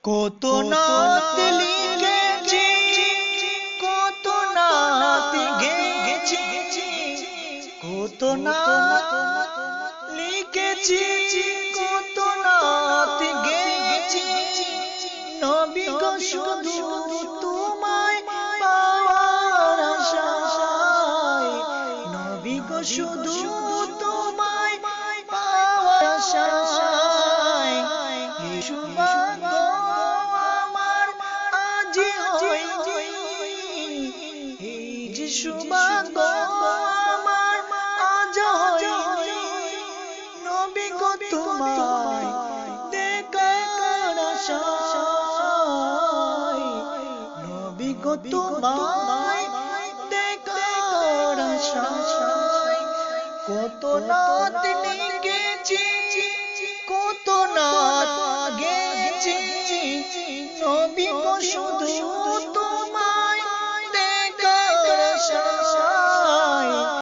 কত নাত লিখেছি, কত নাত গেয়েছি, কত নাত লিখেছি, কত নাত গেয়েছি। নবী গো শুধু তোমায় পাওয়ার আশায়, নবী গো শুধু তোমায় পাওয়ার আশায়। সৌভাগ্য আমার আজ হয়নি, নবী গো তোমায় দেখার আশায়, নবী গো তোমায় দেখার আশায়। কত নাত লিখেছি, কত নাত গেয়েছি, নবী